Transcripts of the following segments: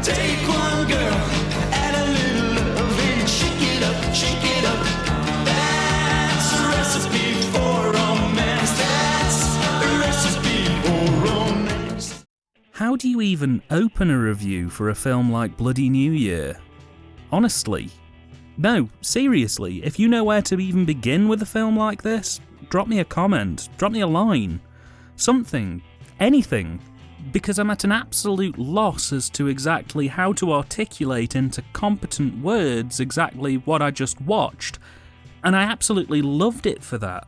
Take one girl, add a little love and shake it up. That's a recipe for romance. That's a recipe for romance. How do you even open a review for a film like Bloody New Year? Honestly. No, seriously, if you know where to even begin with a film like this, drop me a comment, drop me a line, something, anything, because I'm at an absolute loss as to exactly how to articulate into competent words exactly what I just watched, and I absolutely loved it for that.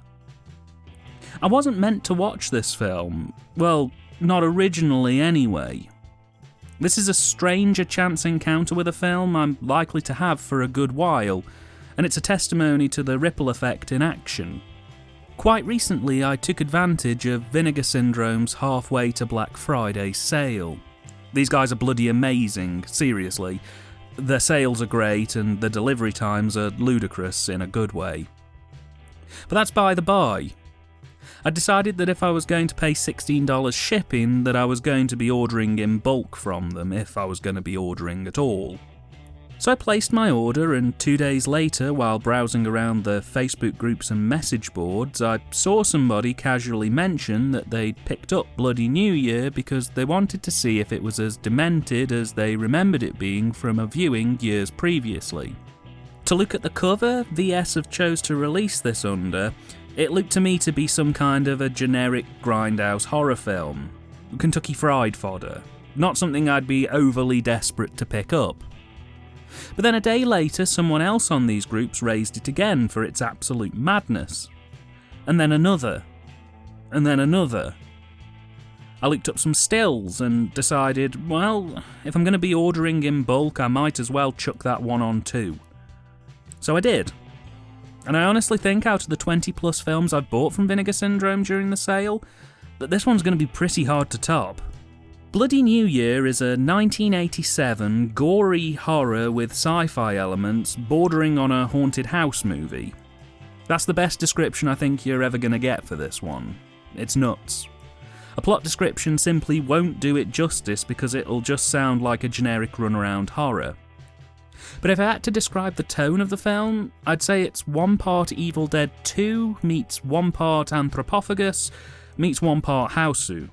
I wasn't meant to watch this film, well, not originally anyway. This is a stranger chance encounter with a film I'm likely to have for a good while, and it's a testimony to the ripple effect in action. Quite recently, I took advantage of Vinegar Syndrome's halfway to Black Friday sale. These guys are bloody amazing, seriously. Their sales are great, and the delivery times are ludicrous in a good way. But that's by the by. I decided that if I was going to pay $16 shipping, that I was going to be ordering in bulk from them, if I was going to be ordering at all. So I placed my order, and 2 days later, while browsing around the Facebook groups and message boards, I saw somebody casually mention that they'd picked up Bloody New Year because they wanted to see if it was as demented as they remembered it being from a viewing years previously. To look at the cover VS have chose to release this under, it looked to me to be some kind of a generic grindhouse horror film. Kentucky Fried fodder. Not something I'd be overly desperate to pick up. But then a day later, someone else on these groups raised it again for its absolute madness. And then another. And then another. I looked up some stills and decided, well, if I'm going to be ordering in bulk, I might as well chuck that one on too. So I did. And I honestly think out of the 20 plus films I've bought from Vinegar Syndrome during the sale, that this one's going to be pretty hard to top. Bloody New Year is a 1987 gory horror with sci-fi elements bordering on a haunted house movie. That's the best description I think you're ever going to get for this one. It's nuts. A plot description simply won't do it justice because it'll just sound like a generic runaround horror. But if I had to describe the tone of the film, I'd say it's 1 part Evil Dead 2 meets 1 part Anthropophagus meets 1 part Hausu,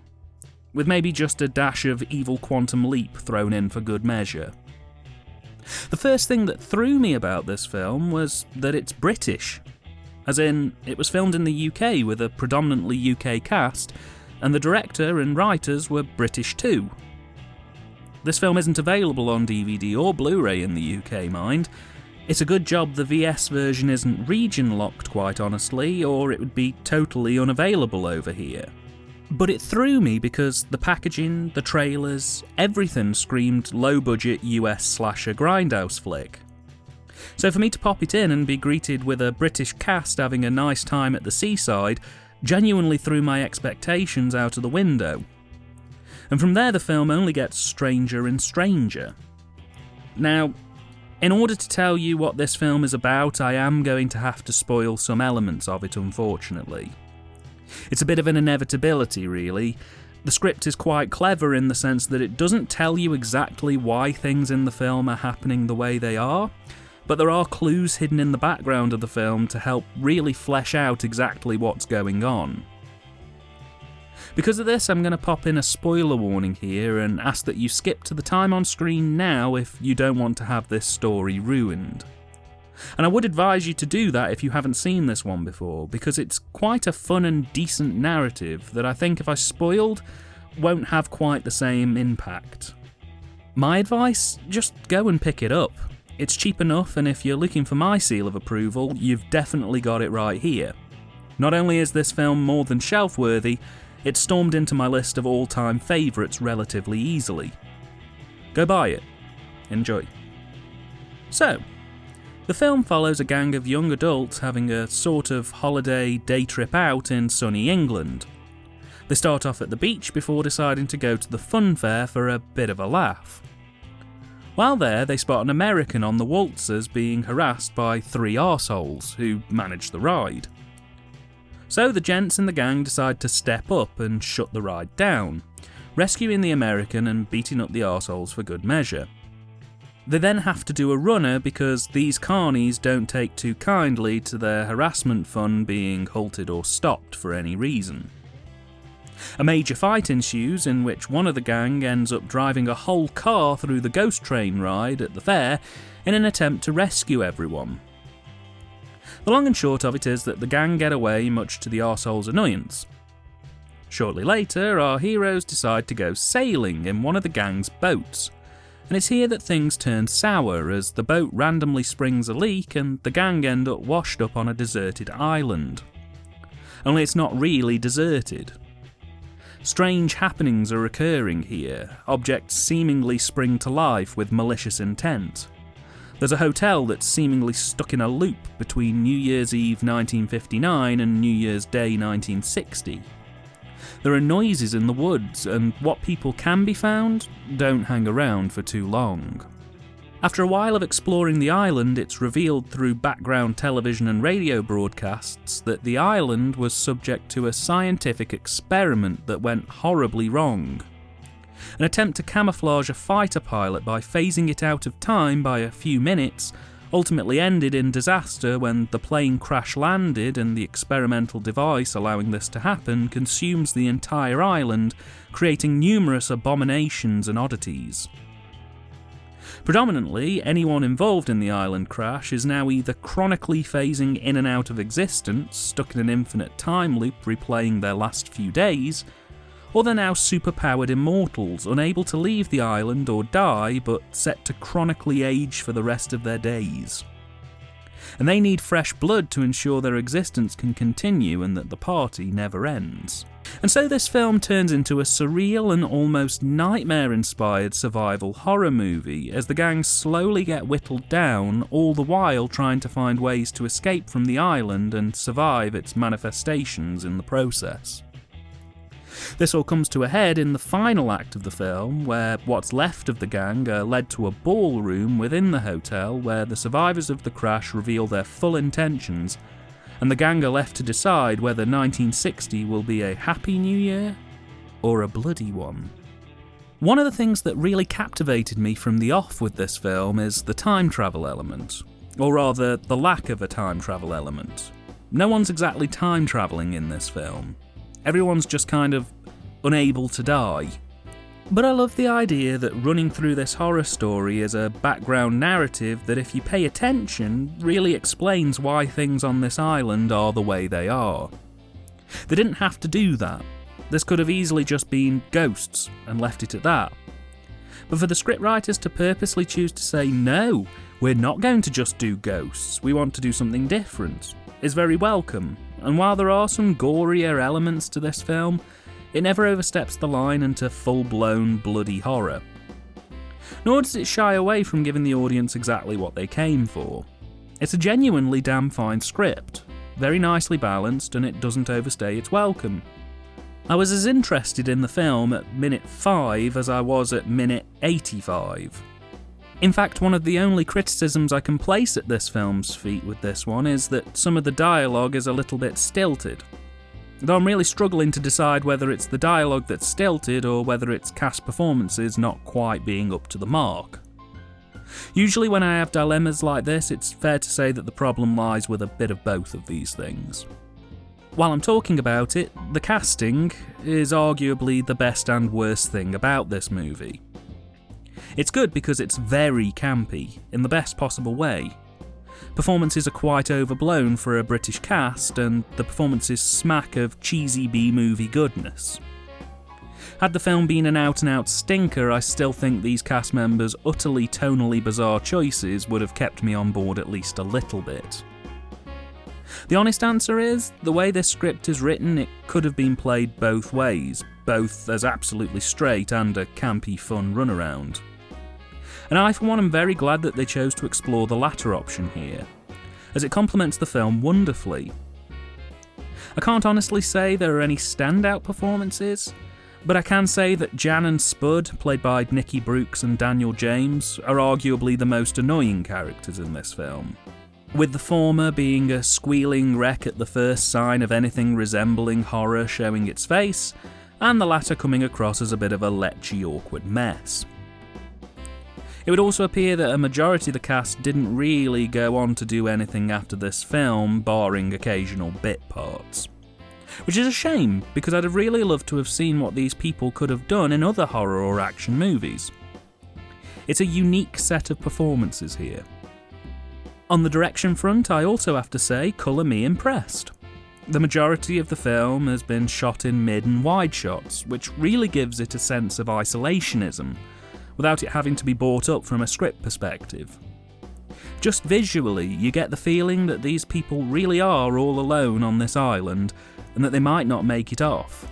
with maybe just a dash of Evil Quantum Leap thrown in for good measure. The first thing that threw me about this film was that it's British. As in, it was filmed in the UK with a predominantly UK cast, and the director and writers were British too. This film isn't available on DVD or Blu-ray in the UK, mind. It's a good job the VS version isn't region-locked, quite honestly, or it would be totally unavailable over here. But it threw me because the packaging, the trailers, everything screamed low-budget US slasher grindhouse flick. So for me to pop it in and be greeted with a British cast having a nice time at the seaside genuinely threw my expectations out of the window. And from there the film only gets stranger and stranger. Now, in order to tell you what this film is about, I am going to have to spoil some elements of it, unfortunately. It's a bit of an inevitability, really. The script is quite clever in the sense that it doesn't tell you exactly why things in the film are happening the way they are, but there are clues hidden in the background of the film to help really flesh out exactly what's going on. Because of this, I'm going to pop in a spoiler warning here and ask that you skip to the time on screen now if you don't want to have this story ruined. And I would advise you to do that if you haven't seen this one before, because it's quite a fun and decent narrative that I think if I spoiled, won't have quite the same impact. My advice? Just go and pick it up. It's cheap enough, and if you're looking for my seal of approval, you've definitely got it right here. Not only is this film more than shelf-worthy, it stormed into my list of all-time favourites relatively easily. Go buy it. Enjoy. So, the film follows a gang of young adults having a sort of holiday day trip out in sunny England. They start off at the beach before deciding to go to the fun fair for a bit of a laugh. While there, they spot an American on the waltzers being harassed by 3 arseholes who manage the ride. So the gents in the gang decide to step up and shut the ride down, rescuing the American and beating up the arseholes for good measure. They then have to do a runner because these carnies don't take too kindly to their harassment fun being halted or stopped for any reason. A major fight ensues in which one of the gang ends up driving a whole car through the ghost train ride at the fair in an attempt to rescue everyone. The long and short of it is that the gang get away much to the arsehole's annoyance. Shortly later, our heroes decide to go sailing in one of the gang's boats, and it's here that things turn sour as the boat randomly springs a leak and the gang end up washed up on a deserted island. Only it's not really deserted. Strange happenings are occurring here, objects seemingly spring to life with malicious intent. There's a hotel that's seemingly stuck in a loop between New Year's Eve 1959 and New Year's Day 1960. There are noises in the woods, and what people can be found don't hang around for too long. After a while of exploring the island, it's revealed through background television and radio broadcasts that the island was subject to a scientific experiment that went horribly wrong. An attempt to camouflage a fighter pilot by phasing it out of time by a few minutes ultimately ended in disaster when the plane crash-landed and the experimental device allowing this to happen consumes the entire island, creating numerous abominations and oddities. Predominantly, anyone involved in the island crash is now either chronically phasing in and out of existence, stuck in an infinite time loop replaying their last few days, or they're now superpowered immortals, unable to leave the island or die, but set to chronically age for the rest of their days. And they need fresh blood to ensure their existence can continue and that the party never ends. And so this film turns into a surreal and almost nightmare-inspired survival horror movie as the gang slowly get whittled down, all the while trying to find ways to escape from the island and survive its manifestations in the process. This all comes to a head in the final act of the film, where what's left of the gang are led to a ballroom within the hotel where the survivors of the crash reveal their full intentions, and the gang are left to decide whether 1960 will be a happy new year or a bloody one. One of the things that really captivated me from the off with this film is the time travel element, or rather the lack of a time travel element. No one's exactly time travelling in this film. Everyone's just kind of unable to die. But I love the idea that running through this horror story is a background narrative that, if you pay attention, really explains why things on this island are the way they are. They didn't have to do that. This could have easily just been ghosts and left it at that. But for the scriptwriters to purposely choose to say, no, we're not going to just do ghosts, we want to do something different, is very welcome. And while there are some gorier elements to this film, it never oversteps the line into full-blown bloody horror. Nor does it shy away from giving the audience exactly what they came for. It's a genuinely damn fine script, very nicely balanced, and it doesn't overstay its welcome. I was as interested in the film at minute 5 as I was at minute 85. In fact, one of the only criticisms I can place at this film's feet with this one is that some of the dialogue is a little bit stilted. Though I'm really struggling to decide whether it's the dialogue that's stilted or whether it's cast performances not quite being up to the mark. Usually when I have dilemmas like this, it's fair to say that the problem lies with a bit of both of these things. While I'm talking about it, the casting is arguably the best and worst thing about this movie. It's good because it's very campy, in the best possible way. Performances are quite overblown for a British cast, and the performances smack of cheesy B-movie goodness. Had the film been an out-and-out stinker, I still think these cast members' utterly tonally bizarre choices would have kept me on board at least a little bit. The honest answer is, the way this script is written, it could have been played both ways, both as absolutely straight and a campy fun runaround. And I, for one, am very glad that they chose to explore the latter option here, as it complements the film wonderfully. I can't honestly say there are any standout performances, but I can say that Jan and Spud, played by Nikki Brooks and Daniel James, are arguably the most annoying characters in this film, with the former being a squealing wreck at the first sign of anything resembling horror showing its face, and the latter coming across as a bit of a lechy, awkward mess. It would also appear that a majority of the cast didn't really go on to do anything after this film, barring occasional bit parts. Which is a shame, because I'd have really loved to have seen what these people could have done in other horror or action movies. It's a unique set of performances here. On the direction front, I also have to say, colour me impressed. The majority of the film has been shot in mid and wide shots, which really gives it a sense of isolationism, without it having to be brought up from a script perspective. Just visually, you get the feeling that these people really are all alone on this island, and that they might not make it off,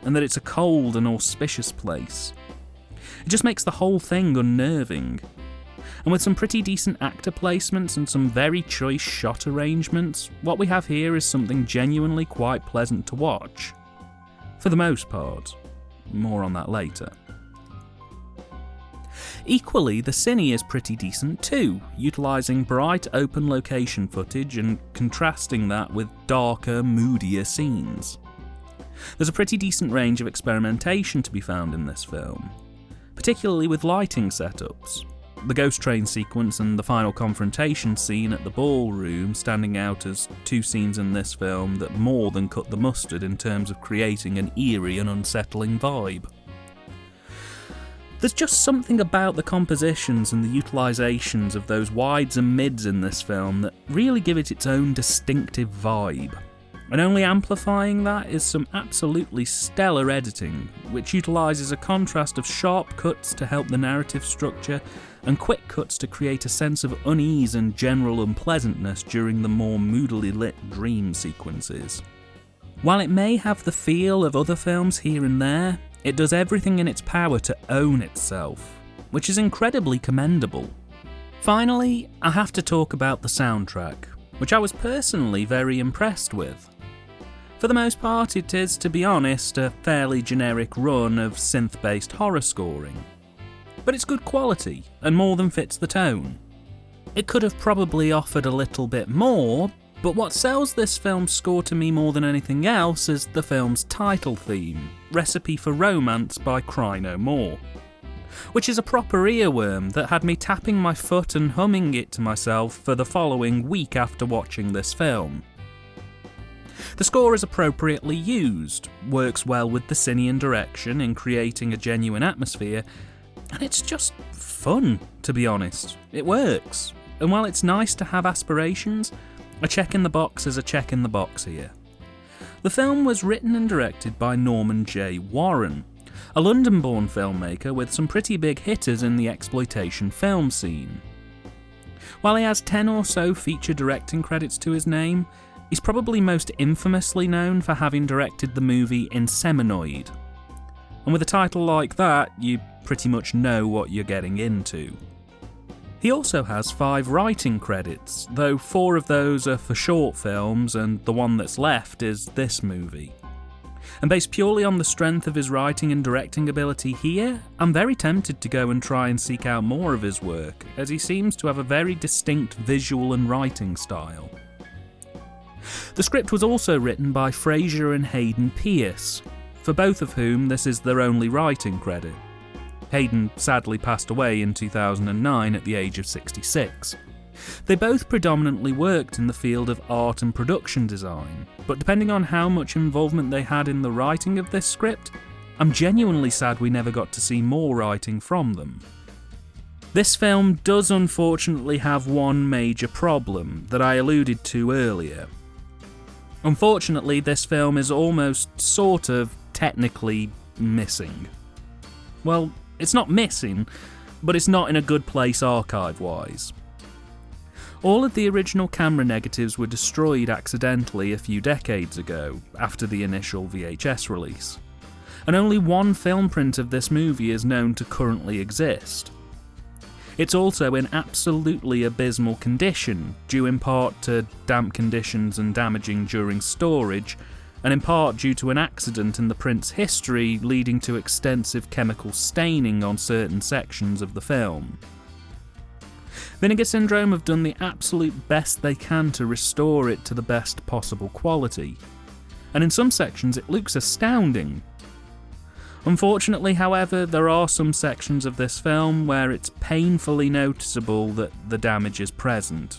and that it's a cold and auspicious place. It just makes the whole thing unnerving. And with some pretty decent actor placements and some very choice shot arrangements, what we have here is something genuinely quite pleasant to watch. For the most part. More on that later. Equally, the Cine is pretty decent too, utilising bright open location footage and contrasting that with darker, moodier scenes. There's a pretty decent range of experimentation to be found in this film, particularly with lighting setups. The ghost train sequence and the final confrontation scene at the ballroom standing out as two scenes in this film that more than cut the mustard in terms of creating an eerie and unsettling vibe. There's just something about the compositions and the utilisations of those wides and mids in this film that really give it its own distinctive vibe. And only amplifying that is some absolutely stellar editing, which utilises a contrast of sharp cuts to help the narrative structure and quick cuts to create a sense of unease and general unpleasantness during the more moodily lit dream sequences. While it may have the feel of other films here and there, it does everything in its power to own itself, which is incredibly commendable. Finally, I have to talk about the soundtrack, which I was personally very impressed with. For the most part, it is, to be honest, a fairly generic run of synth-based horror scoring. But it's good quality, and more than fits the tone. It could have probably offered a little bit more, but what sells this film's score to me more than anything else is the film's title theme, Recipe for Romance by Cry No More, which is a proper earworm that had me tapping my foot and humming it to myself for the following week after watching this film. The score is appropriately used, works well with the Cinean direction in creating a genuine atmosphere, and it's just fun, to be honest. It works, and while it's nice to have aspirations, a check in the box is a check in the box here. The film was written and directed by Norman J. Warren, a London-born filmmaker with some pretty big hitters in the exploitation film scene. While he has 10 or so feature directing credits to his name, he's probably most infamously known for having directed the movie Inseminoid. And with a title like that, you pretty much know what you're getting into. He also has 5 writing credits, though 4 of those are for short films and the one that's left is this movie. And based purely on the strength of his writing and directing ability here, I'm very tempted to go and try and seek out more of his work, as he seems to have a very distinct visual and writing style. The script was also written by Fraser and Hayden Pierce, for both of whom this is their only writing credit. Hayden sadly passed away in 2009 at the age of 66. They both predominantly worked in the field of art and production design, but depending on how much involvement they had in the writing of this script, I'm genuinely sad we never got to see more writing from them. This film does unfortunately have one major problem that I alluded to earlier. Unfortunately, this film is almost sort of technically missing. Well, it's not missing, but it's not in a good place archive-wise. All of the original camera negatives were destroyed accidentally a few decades ago, after the initial VHS release, and only one film print of this movie is known to currently exist. It's also in absolutely abysmal condition, due in part to damp conditions and damaging during storage, and in part due to an accident in the print's history leading to extensive chemical staining on certain sections of the film. Vinegar Syndrome have done the absolute best they can to restore it to the best possible quality, and in some sections it looks astounding, Unfortunately, however, there are some sections of this film where it's painfully noticeable that the damage is present.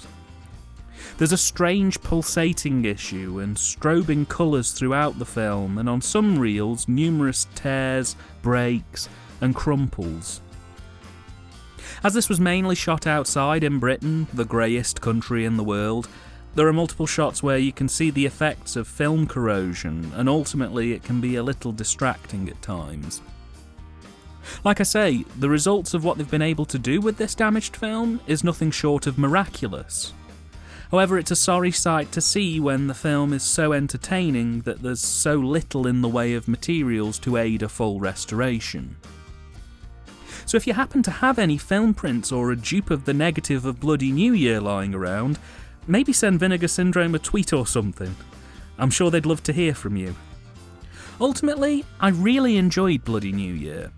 There's a strange pulsating issue and strobing colours throughout the film, and on some reels, numerous tears, breaks, and crumples. As this was mainly shot outside in Britain, the greyest country in the world, there are multiple shots where you can see the effects of film corrosion, and ultimately it can be a little distracting at times. Like I say, the results of what they've been able to do with this damaged film is nothing short of miraculous. However, it's a sorry sight to see when the film is so entertaining that there's so little in the way of materials to aid a full restoration. So if you happen to have any film prints or a dupe of the negative of Bloody New Year lying around, maybe send Vinegar Syndrome a tweet or something. I'm sure they'd love to hear from you. Ultimately, I really enjoyed Bloody New Year.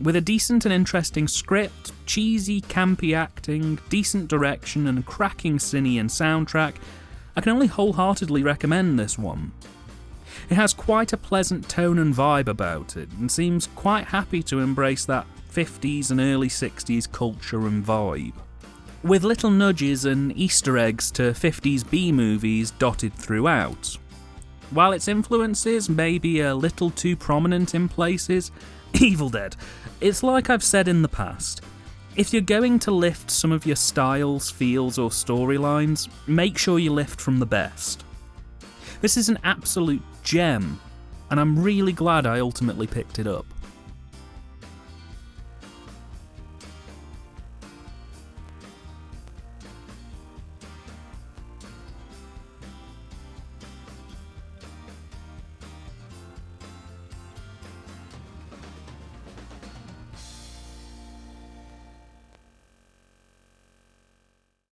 With a decent and interesting script, cheesy, campy acting, decent direction and cracking Cine and soundtrack, I can only wholeheartedly recommend this one. It has quite a pleasant tone and vibe about it, and seems quite happy to embrace that 50s and early 60s culture and vibe, with little nudges and Easter eggs to 50s B-movies dotted throughout. While its influences may be a little too prominent in places, Evil Dead, it's like I've said in the past, if you're going to lift some of your styles, feels or storylines, make sure you lift from the best. This is an absolute gem, and I'm really glad I ultimately picked it up.